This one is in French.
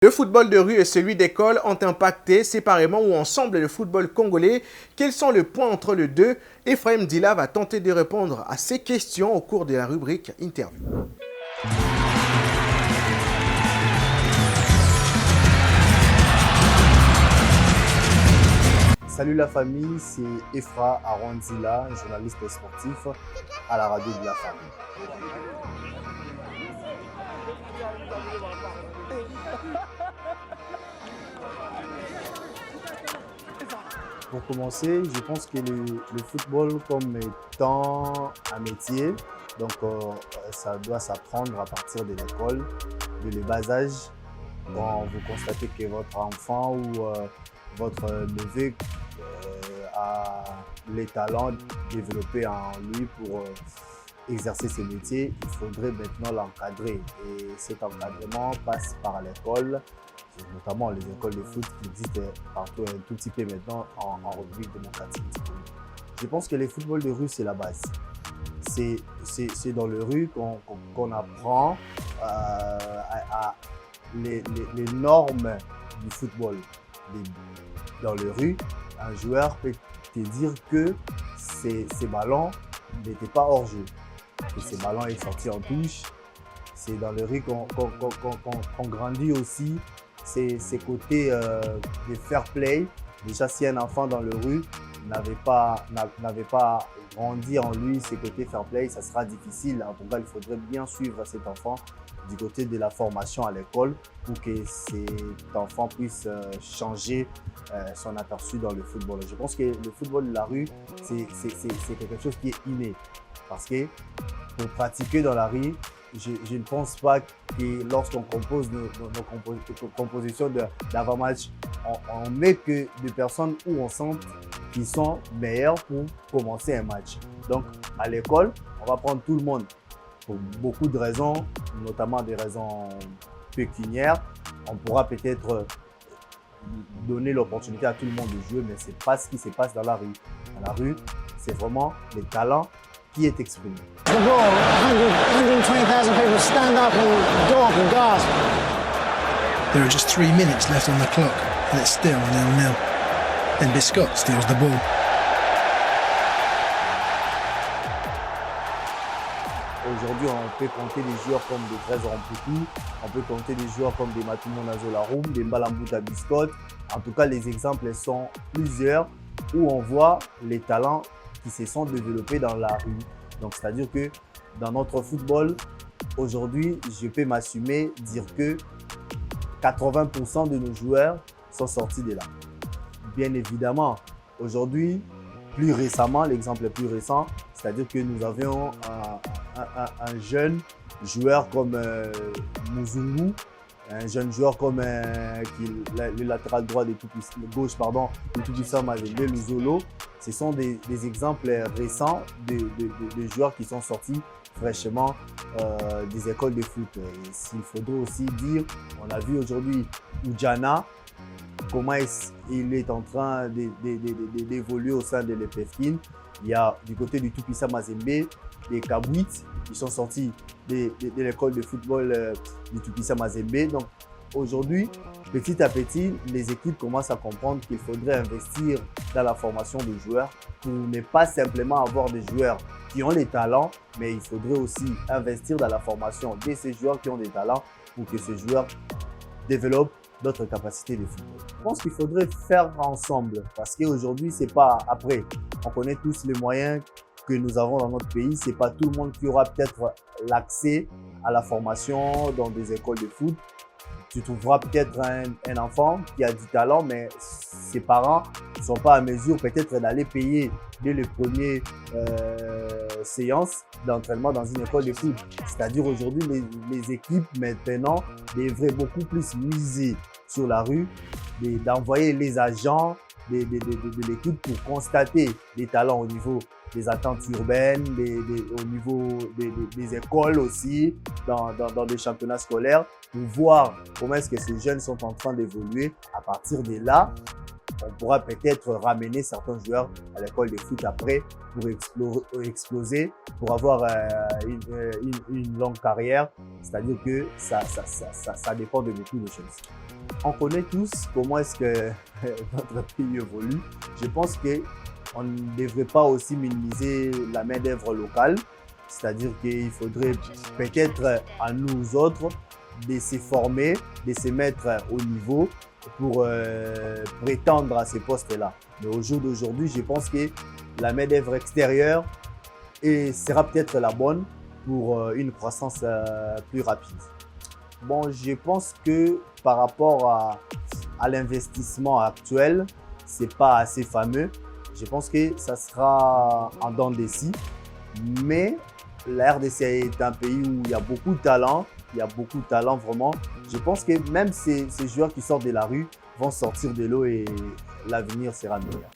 Le football de rue et celui d'école ont impacté séparément ou ensemble le football congolais. Quels sont les points entre les deux? Ephraim Dila va tenter de répondre à ces questions au cours de la rubrique Interview. Salut la famille, c'est Ephraim Arondila, journaliste sportif à la radio de la famille. Pour commencer, je pense que le football comme étant un métier, donc ça doit s'apprendre à partir de l'école, de le bas âge. Quand vous constatez que votre enfant ou votre neveu a les talents développés en lui pour exercer ce métier, il faudrait maintenant l'encadrer. Et cet encadrement passe par l'école, notamment les écoles de foot qui existent partout un tout petit peu maintenant en République démocratique. Je pense que le football de rue, c'est la base. C'est dans le rue qu'on apprend les normes du football. Dans le rue, un joueur peut te dire que ces ballons n'étaient pas hors jeu, que ces ballons est sorti en touche. C'est dans le rue qu'on grandit aussi ces côtés de fair play. Déjà, si un enfant dans le rue n'avait pas grandi en lui ces côtés fair play, ça sera difficile. En tout cas, il faudrait bien suivre cet enfant du côté de la formation à l'école pour que cet enfant puisse changer son aperçu dans le football. Je pense que le football de la rue, c'est quelque chose qui est inné. Parce que pour pratiquer dans la rue, je ne pense pas que lorsqu'on compose nos compositions d'avant-match, on met que des personnes où on sent qu'ils sont meilleurs pour commencer un match. Donc à l'école, on va prendre tout le monde pour beaucoup de raisons, notamment des raisons pécuniaires. On pourra peut-être donner l'opportunité à tout le monde de jouer, mais ce n'est pas ce qui se passe dans la rue. Dans la rue, c'est vraiment les talents qui est exprimé. The goal, 120,000 people stand up and gawp and gasp. There are just 3 minutes left on the clock, and it's still 0-0. Then Biscott steals the ball. Aujourd'hui, on peut compter des joueurs comme des Trésor Mputu, on peut compter des joueurs comme des Matumo Nazolarum, des Mbalambuta Biscott. En tout cas, les exemples sont plusieurs où on voit les talents qui se sont développés dans la rue. Donc, c'est-à-dire que dans notre football, aujourd'hui, je peux m'assumer, dire que 80% de nos joueurs sont sortis de là. Bien évidemment, aujourd'hui, plus récemment, l'exemple le plus récent, c'est-à-dire que nous avions un jeune joueur comme Muzungu, un jeune joueur comme le latéral droit de gauche, de Tout-Puissant Mazembe, Luzolo. Ce sont des exemples récents de joueurs qui sont sortis fraîchement des écoles de foot. Et s'il faudrait aussi dire, on a vu aujourd'hui Oudjana, comment il est en train d'évoluer au sein de l'EPFKIN. Il y a du côté du Tout-Puissant Mazembe, des Kabouit qui sont sortis de l'école de football du Tout-Puissant Mazembe. Donc aujourd'hui, petit à petit, les équipes commencent à comprendre qu'il faudrait investir dans la formation de joueurs pour ne pas simplement avoir des joueurs qui ont les talents, mais il faudrait aussi investir dans la formation de ces joueurs qui ont des talents pour que ces joueurs développent d'autres capacités de football. Je pense qu'il faudrait faire ensemble parce qu'aujourd'hui, c'est pas après. On connaît tous les moyens que nous avons dans notre pays. C'est pas tout le monde qui aura peut-être l'accès à la formation dans des écoles de foot. Tu trouveras peut-être un enfant qui a du talent, mais ses parents ne sont pas à mesure peut-être d'aller payer dès les premières séances d'entraînement dans une école de foot. C'est-à-dire aujourd'hui, les équipes maintenant devraient beaucoup plus miser sur la rue, d'envoyer les agents de l'équipe pour constater les talents au niveau des attentes urbaines, au niveau des écoles aussi, dans des championnats scolaires, pour voir comment est-ce que ces jeunes sont en train d'évoluer. À partir de là, on pourra peut-être ramener certains joueurs à l'école de foot après pour exploser, pour avoir une longue carrière C'est-à-dire que ça dépend de beaucoup de choses. On connaît tous comment est-ce que notre pays évolue. Je pense qu'on ne devrait pas aussi minimiser la main-d'œuvre locale. C'est-à-dire qu'il faudrait peut-être à nous autres de se former, de se mettre au niveau pour prétendre à ces postes-là. Mais au jour d'aujourd'hui, je pense que la main-d'œuvre extérieure sera peut-être la bonne pour une croissance plus rapide. Bon, je pense que par rapport à l'investissement actuel, ce n'est pas assez fameux. Je pense que ça sera en dents de scie. Mais la RDC est un pays où il y a beaucoup de talent. Il y a beaucoup de talent vraiment. Je pense que même ces joueurs qui sortent de la rue vont sortir de l'eau et l'avenir sera meilleur.